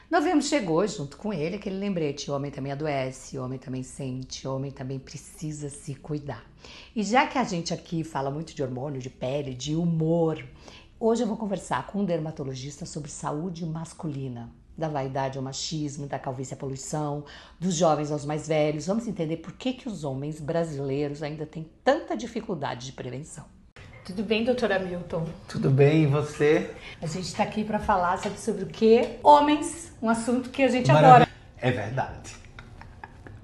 Novembro chegou junto com ele aquele lembrete: o homem também adoece, o homem também sente, o homem também precisa se cuidar. E já que a gente aqui fala muito de hormônio, de pele, de humor, hoje eu vou conversar com um dermatologista sobre saúde masculina, da vaidade ao machismo, da calvície à poluição, dos jovens aos mais velhos. Vamos entender por que os homens brasileiros ainda têm tanta dificuldade de prevenção. Tudo bem, doutora Milton? Tudo bem, e você? A gente está aqui para falar sobre o que? Homens, um assunto que a gente adora. É verdade.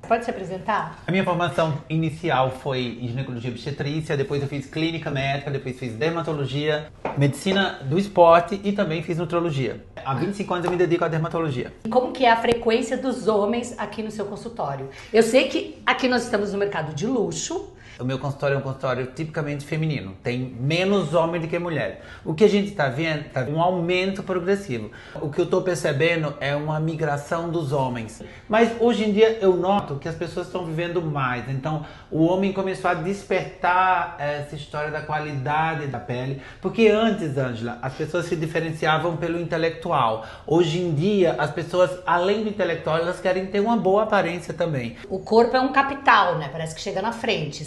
Pode se apresentar? A minha formação inicial foi em ginecologia e obstetrícia, depois eu fiz clínica médica, depois fiz dermatologia, medicina do esporte e também fiz nutrologia. Há 25 anos eu me dedico à dermatologia. Como que é a frequência dos homens aqui no seu consultório? Eu sei que aqui nós estamos no mercado de luxo. O meu consultório é um consultório tipicamente feminino, tem menos homem do que mulher. O que a gente está vendo é um aumento progressivo. O que eu estou percebendo é uma migração dos homens. Mas hoje em dia eu noto que as pessoas estão vivendo mais. Então o homem começou a despertar essa história da qualidade da pele. Porque antes, Ângela, as pessoas se diferenciavam pelo intelectual. Hoje em dia as pessoas, além do intelectual, elas querem ter uma boa aparência também. O corpo é um capital, né? Parece que chega na frente.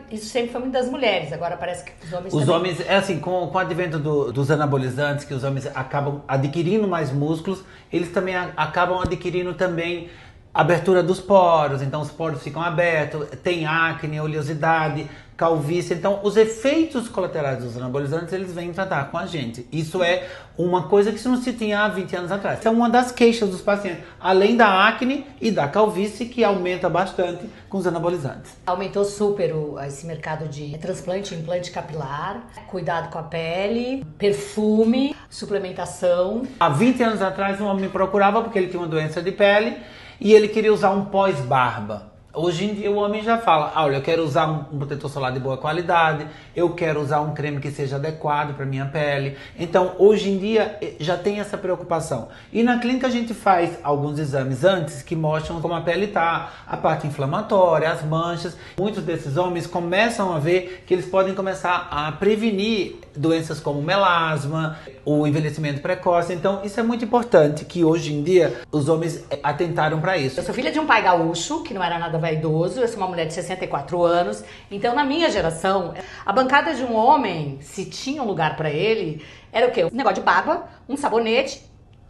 Isso sempre foi muito das mulheres, agora parece que os homens Os também. homens, é assim, com o advento dos anabolizantes, que os homens acabam adquirindo mais músculos, eles também acabam adquirindo também abertura dos poros, então os poros ficam abertos, tem acne, oleosidade, calvície. Então os efeitos colaterais dos anabolizantes, eles vêm tratar com a gente. Isso é uma coisa que não se tinha há 20 anos atrás. Essa é uma das queixas dos pacientes, além da acne e da calvície, que aumenta bastante com os anabolizantes. Aumentou super esse mercado de transplante, implante capilar, cuidado com a pele, perfume, suplementação. Há 20 anos atrás um homem me procurava porque ele tinha uma doença de pele e ele queria usar um pós-barba. Hoje em dia o homem já fala: olha, eu quero usar um protetor solar de boa qualidade, eu quero usar um creme que seja adequado para minha pele. Então hoje em dia já tem essa preocupação. E na clínica a gente faz alguns exames antes que mostram como a pele está, a parte inflamatória, as manchas. Muitos desses homens começam a ver que eles podem começar a prevenir doenças como melasma, o envelhecimento precoce. Então isso é muito importante, que hoje em dia os homens atentaram para isso. Eu sou filha de um pai gaúcho, que não era nada vaidoso, eu sou uma mulher de 64 anos, então na minha geração, a bancada de um homem, se tinha um lugar pra ele, era o quê? Um negócio de barba, um sabonete,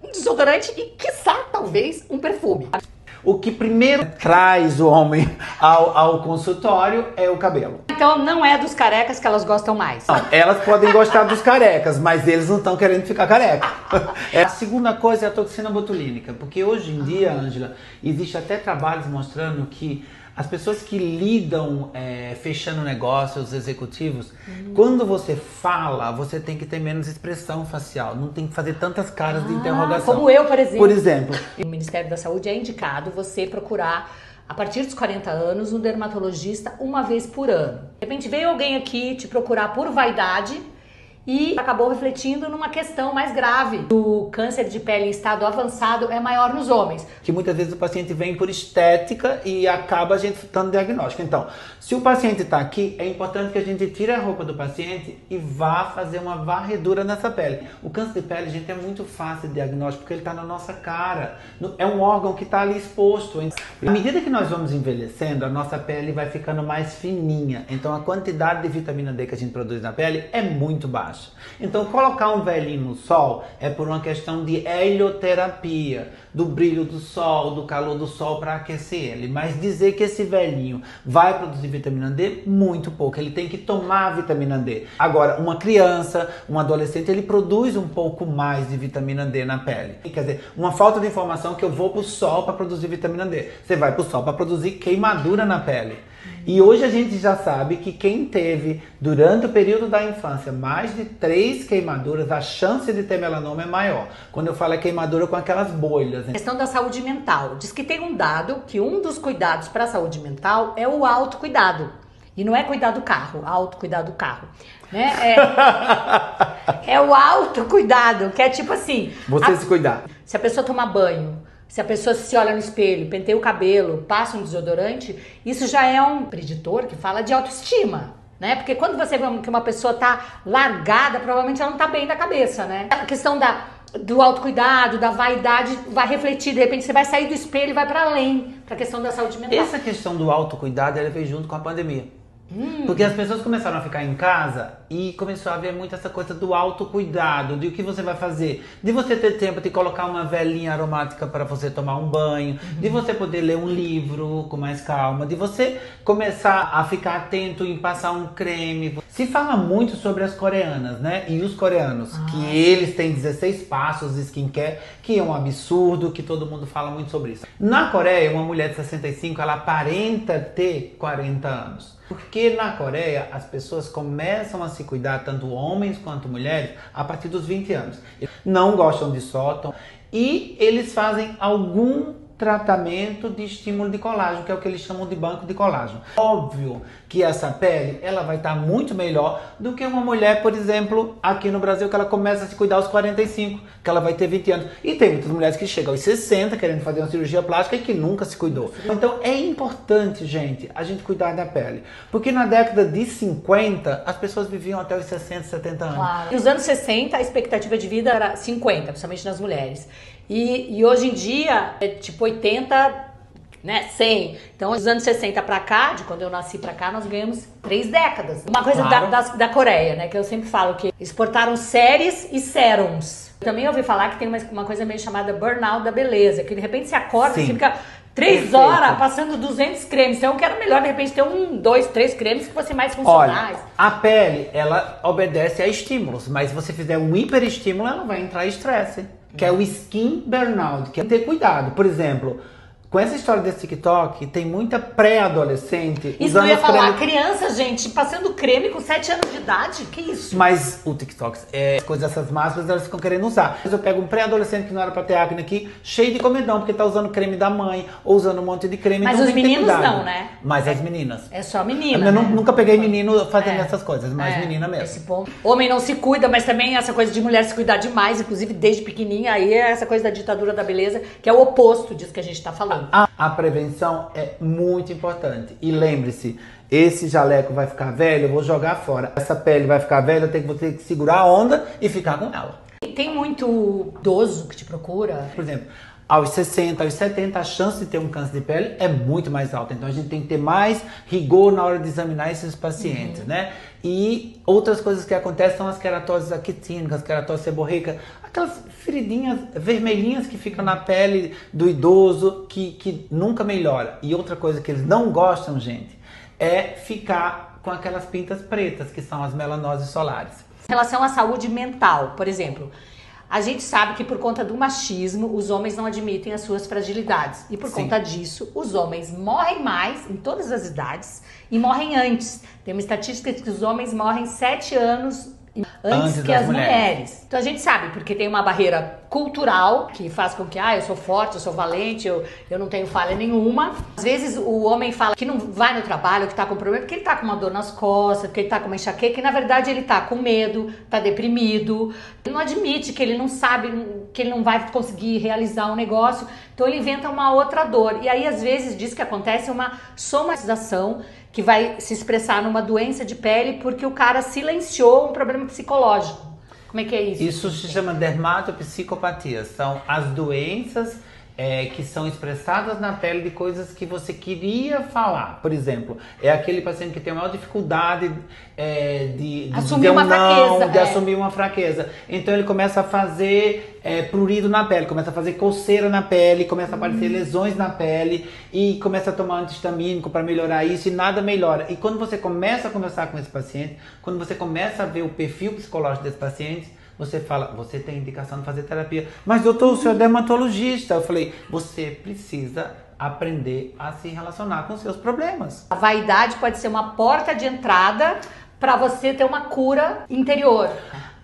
um desodorante e, quiçá, talvez, um perfume. O que primeiro traz o homem ao consultório é o cabelo. Então não é dos carecas que elas gostam mais. Não, elas podem gostar dos carecas, mas eles não estão querendo ficar careca. A segunda coisa é a toxina botulínica, porque hoje em dia, Ângela, existe até trabalhos mostrando que as pessoas que lidam fechando negócios, os executivos, quando você fala, você tem que ter menos expressão facial, não tem que fazer tantas caras de interrogação. Como eu, por exemplo. Por exemplo. O Ministério da Saúde é indicado você procurar, a partir dos 40 anos, um dermatologista uma vez por ano. De repente veio alguém aqui te procurar por vaidade e acabou refletindo numa questão mais grave. O câncer de pele em estado avançado é maior nos homens. Que muitas vezes o paciente vem por estética e acaba a gente dando diagnóstico. Então, se o paciente está aqui, é importante que a gente tire a roupa do paciente e vá fazer uma varredura nessa pele. O câncer de pele, gente, é muito fácil de diagnóstico porque ele está na nossa cara. É um órgão que está ali exposto. À medida que nós vamos envelhecendo, a nossa pele vai ficando mais fininha. Então, a quantidade de vitamina D que a gente produz na pele é muito baixa. Então colocar um velhinho no sol é por uma questão de helioterapia, do brilho do sol, do calor do sol para aquecer ele. Mas dizer que esse velhinho vai produzir vitamina D, muito pouco. Ele tem que tomar vitamina D. Agora, uma criança, um adolescente, ele produz um pouco mais de vitamina D na pele. Quer dizer, uma falta de informação que eu vou pro sol para produzir vitamina D. Você vai pro sol para produzir queimadura na pele. E hoje a gente já sabe que quem teve, durante o período da infância, mais de 3 queimaduras, a chance de ter melanoma é maior. Quando eu falo é queimadura com aquelas bolhas. A questão da saúde mental. Diz que tem um dado que um dos cuidados para a saúde mental é o autocuidado. E não é cuidar do carro, autocuidar do carro. Né? É o autocuidado, que é tipo assim... Você se cuidar. Se a pessoa tomar banho, se a pessoa se olha no espelho, penteia o cabelo, passa um desodorante, isso já é um preditor que fala de autoestima, né? Porque quando você vê que uma pessoa tá largada, provavelmente ela não tá bem da cabeça, né? A questão do autocuidado, da vaidade, vai refletir. De repente você vai sair do espelho e vai para além, para a questão da saúde mental. Essa questão do autocuidado, ela veio junto com a pandemia. Porque as pessoas começaram a ficar em casa e começou a haver muito essa coisa do autocuidado, de o que você vai fazer, de você ter tempo de colocar uma velinha aromática para você tomar um banho, de você poder ler um livro com mais calma, de você começar a ficar atento em passar um creme. Se fala muito sobre as coreanas, né? E os coreanos, que eles têm 16 passos de skincare, que é um absurdo, que todo mundo fala muito sobre isso. Na Coreia, uma mulher de 65, ela aparenta ter 40 anos. Porque na Coreia as pessoas começam a se cuidar, tanto homens quanto mulheres, a partir dos 20 anos. Não gostam de sótão e eles fazem algum tratamento de estímulo de colágeno, que é o que eles chamam de banco de colágeno. Óbvio que essa pele, ela vai estar muito melhor do que uma mulher, por exemplo, aqui no Brasil, que ela começa a se cuidar aos 45, que ela vai ter 20 anos. E tem muitas mulheres que chegam aos 60 querendo fazer uma cirurgia plástica e que nunca se cuidou. Então é importante, gente, a gente cuidar da pele. Porque na década de 50, as pessoas viviam até os 60, 70 anos. Claro. Nos anos 60, a expectativa de vida era 50, principalmente nas mulheres. E hoje em dia é tipo 80, né, 100. Então, dos anos 60 pra cá, de quando eu nasci pra cá, nós ganhamos 3 décadas. Uma coisa Claro. da Coreia, né, que eu sempre falo que exportaram séries e sérums. Também ouvi falar que tem uma coisa meio chamada burnout da beleza, que de repente você acorda e Sim. fica 3 Perfeito. horas passando 200 cremes. Então, eu quero melhor, de repente, ter 1, 2, 3 cremes que fossem mais funcionais. Olha, a pele, ela obedece a estímulos, mas se você fizer um hiperestímulo, ela vai entrar em estresse, que é o skin burnout, que é ter cuidado. Por exemplo, com essa história desse TikTok, tem muita pré-adolescente Isso usando que eu ia os falar, cremes. criança, gente, passando creme com 7 anos de idade, que isso? Mas o TikTok, as coisas, essas máscaras, elas ficam querendo usar. Mas eu pego um pré-adolescente que não era pra ter acne aqui, cheio de comedão, porque tá usando creme da mãe, ou usando um monte de creme. Mas então os tem que ter meninos cuidado. não, né? Mas as meninas. É só menina, Eu né? nunca peguei menino fazendo É. essas coisas, mas menina mesmo. Esse ponto. Homem não se cuida, mas também essa coisa de mulher se cuidar demais, inclusive desde pequenininha, aí é essa coisa da ditadura da beleza, que é o oposto disso que a gente tá falando. A prevenção é muito importante. E lembre-se, esse jaleco vai ficar velho, eu vou jogar fora. Essa pele vai ficar velha, vou ter que segurar a onda e ficar com ela. Tem muito idoso que te procura? Por exemplo, aos 60, aos 70, a chance de ter um câncer de pele é muito mais alta. Então a gente tem que ter mais rigor na hora de examinar esses pacientes, né? E outras coisas que acontecem são as queratoses actínicas, queratose seborreica, aquelas feridinhas vermelhinhas que ficam na pele do idoso que nunca melhora. E outra coisa que eles não gostam, gente, é ficar com aquelas pintas pretas, que são as melanoses solares. Em relação à saúde mental, por exemplo, a gente sabe que por conta do machismo, os homens não admitem as suas fragilidades. E por Sim. conta disso, os homens morrem mais em todas as idades e morrem antes. Tem uma estatística de que os homens morrem 7 anos antes que das as mulheres. Então a gente sabe, porque tem uma barreira cultural que faz com que, eu sou forte, eu sou valente, eu não tenho falha nenhuma. Às vezes o homem fala que não vai no trabalho, que tá com problema, porque ele tá com uma dor nas costas, porque ele tá com uma enxaqueca, e na verdade ele tá com medo, tá deprimido. Ele não admite que ele não sabe, que ele não vai conseguir realizar um negócio, então ele inventa uma outra dor. E aí às vezes diz que acontece uma somatização que vai se expressar numa doença de pele porque o cara silenciou um problema psicológico. Como é que é isso? Isso se chama dermatopsicopatia. São as doenças que são expressadas na pele de coisas que você queria falar. Por exemplo, é aquele paciente que tem a maior dificuldade de assumir dizer uma fraqueza, de assumir uma fraqueza. Então ele começa a fazer prurido na pele, começa a fazer coceira na pele, começa a aparecer lesões na pele e começa a tomar antihistamínico para melhorar isso e nada melhora. E quando você começa a conversar com esse paciente, quando você começa a ver o perfil psicológico desse paciente, você fala, você tem indicação de fazer terapia. Mas doutor, o senhor é dermatologista. Eu falei, você precisa aprender a se relacionar com os seus problemas. A vaidade pode ser uma porta de entrada para você ter uma cura interior.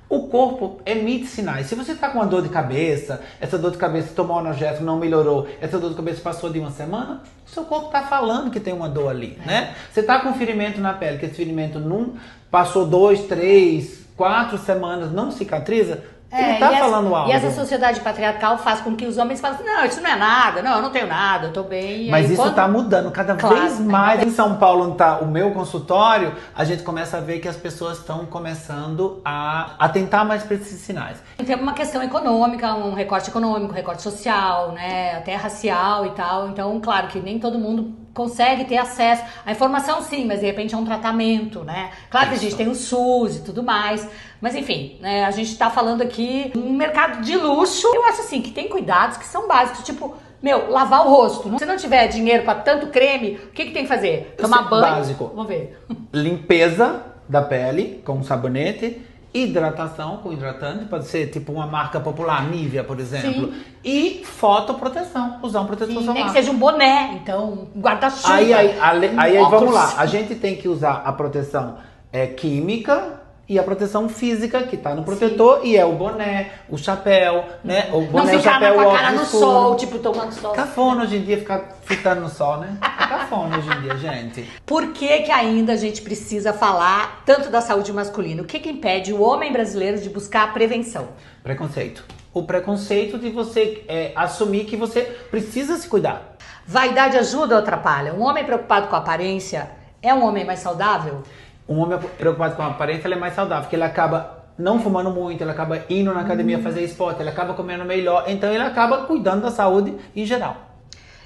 O corpo emite sinais. Se você está com uma dor de cabeça, essa dor de cabeça tomou um analgésico, não melhorou, essa dor de cabeça passou de uma semana, o seu corpo está falando que tem uma dor ali, né? Você está com um ferimento na pele, que esse ferimento não passou 2, 3, 4 semanas, não cicatriza, Ele tá falando algo. E essa sociedade patriarcal faz com que os homens falem assim, não, isso não é nada, não, eu não tenho nada, eu tô bem. Mas isso tá mudando cada vez mais. Em São Paulo, onde tá o meu consultório, a gente começa a ver que as pessoas estão começando a atentar mais para esses sinais. Tem uma questão econômica, um recorte econômico, um recorte social, né, até racial e tal. Então, claro que nem todo mundo consegue ter acesso à informação, sim, mas de repente é um tratamento, né? Claro que a gente tem o SUS e tudo mais, mas enfim, né, a gente tá falando aqui um mercado de luxo. Eu acho assim que tem cuidados que são básicos, tipo, lavar o rosto. Se não tiver dinheiro para tanto creme, o que tem que fazer? Tomar banho. Básico. Vamos ver. Limpeza da pele com sabonete. Hidratação com hidratante, pode ser tipo uma marca popular, Nivea, por exemplo. Sim. E fotoproteção, usar um protetor solar. Nem que seja um boné, então, um guarda-chuva. Aí vamos lá, a gente tem que usar a proteção química e a proteção física que tá no protetor. Sim. E é o boné, o chapéu, né? O boné, não o chapéu, com o a cara no sol, tipo tomando sol. Cafona hoje em dia ficar fritando no sol, né? É cafona hoje em dia, gente. Por que ainda a gente precisa falar tanto da saúde masculina? O que impede o homem brasileiro de buscar a prevenção? Preconceito. O preconceito de você assumir que você precisa se cuidar. Vaidade ajuda ou atrapalha? Um homem preocupado com a aparência é um homem mais saudável? Um homem preocupado com a aparência, ele é mais saudável, porque ele acaba não fumando muito, ele acaba indo na academia fazer esporte, ele acaba comendo melhor, então ele acaba cuidando da saúde em geral.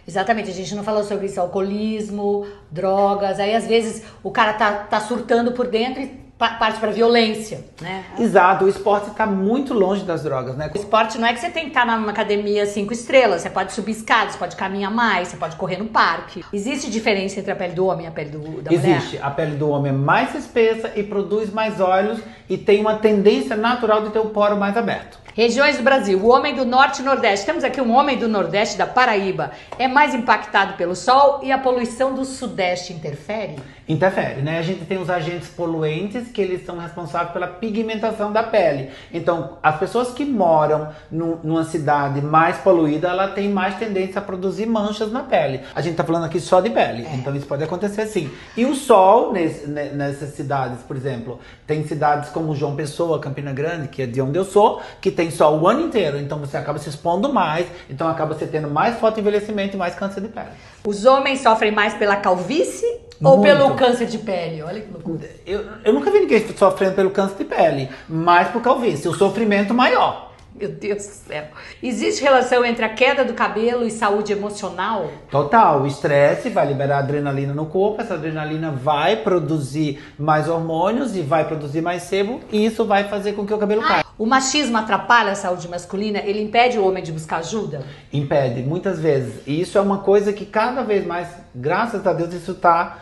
Exatamente, a gente não falou sobre isso, alcoolismo, drogas, aí às vezes o cara tá surtando por dentro e parte pra violência, né? Exato, o esporte tá muito longe das drogas, né? O esporte não é que você tem que estar numa academia 5 estrelas, você pode subir escadas, você pode caminhar mais, você pode correr no parque. Existe diferença entre a pele do homem e a pele da mulher? Existe, a pele do homem é mais espessa e produz mais óleos e tem uma tendência natural de ter o poro mais aberto. Regiões do Brasil, o homem do Norte e Nordeste, temos aqui um homem do Nordeste, da Paraíba, é mais impactado pelo sol e a poluição do Sudeste interfere? Interfere, né? A gente tem os agentes poluentes que eles são responsáveis pela pigmentação da pele. Então, as pessoas que moram numa cidade mais poluída, ela tem mais tendência a produzir manchas na pele. A gente tá falando aqui só de pele, então isso pode acontecer sim. E o sol, nessas cidades, por exemplo, tem cidades como João Pessoa, Campina Grande, que é de onde eu sou, que tem sol o ano inteiro, então você acaba se expondo mais, então acaba você tendo mais fotoenvelhecimento e mais câncer de pele. Os homens sofrem mais pela calvície ou pelo câncer de pele? Olha que loucura. Eu nunca vi ninguém sofrendo pelo câncer de pele, mas por calvície, o sofrimento maior. Meu Deus do céu. Existe relação entre a queda do cabelo e saúde emocional? Total. O estresse vai liberar adrenalina no corpo, essa adrenalina vai produzir mais hormônios e vai produzir mais sebo e isso vai fazer com que o cabelo caia. O machismo atrapalha a saúde masculina? Ele impede o homem de buscar ajuda? Impede, muitas vezes. E isso é uma coisa que cada vez mais, graças a Deus, isso está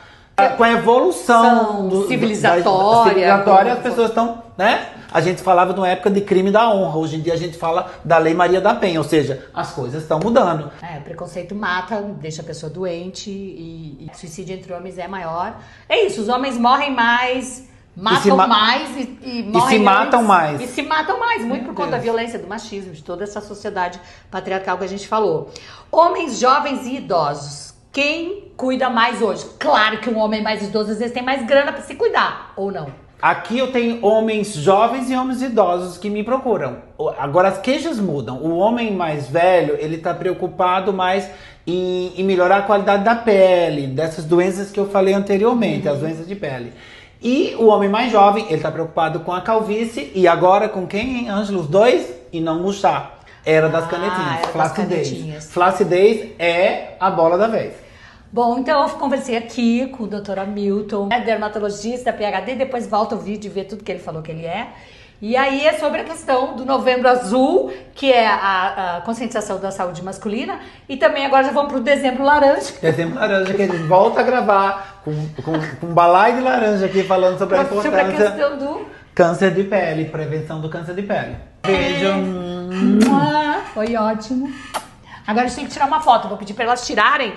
com a evolução civilizatória, as pessoas estão, né? A gente falava de uma época de crime da honra, hoje em dia a gente fala da Lei Maria da Penha, ou seja, as coisas estão mudando. O preconceito mata, deixa a pessoa doente e suicídio entre homens é maior. É isso, os homens morrem mais, matam mais e morrem se matam mais. E se matam mais, muito por conta da violência, do machismo, de toda essa sociedade patriarcal que a gente falou. Homens jovens e idosos, quem cuida mais hoje? Claro que um homem mais idoso às vezes tem mais grana para se cuidar, ou não? Aqui eu tenho homens jovens e homens idosos que me procuram. Agora as queixas mudam. O homem mais velho, ele tá preocupado mais em melhorar a qualidade da pele, dessas doenças que eu falei anteriormente, as doenças de pele. E o homem mais jovem, ele tá preocupado com a calvície e agora com quem, Ângelo? Os dois? E não murchar. Era das canetinhas, flacidez. Flacidez é a bola da vez. Bom, então eu conversei aqui com o Dr. Hamilton, dermatologista, PhD, depois volta o vídeo e vê tudo que ele falou que ele é. E aí é sobre a questão do Novembro Azul, que é a conscientização da saúde masculina, e também agora já vamos pro Dezembro Laranja. Dezembro Laranja, que a gente volta a gravar com um balaio de laranja aqui falando sobre a importância sobre a questão do câncer de pele, prevenção do câncer de pele. Beijo. Foi ótimo. Agora a gente tem que tirar uma foto, vou pedir para elas tirarem.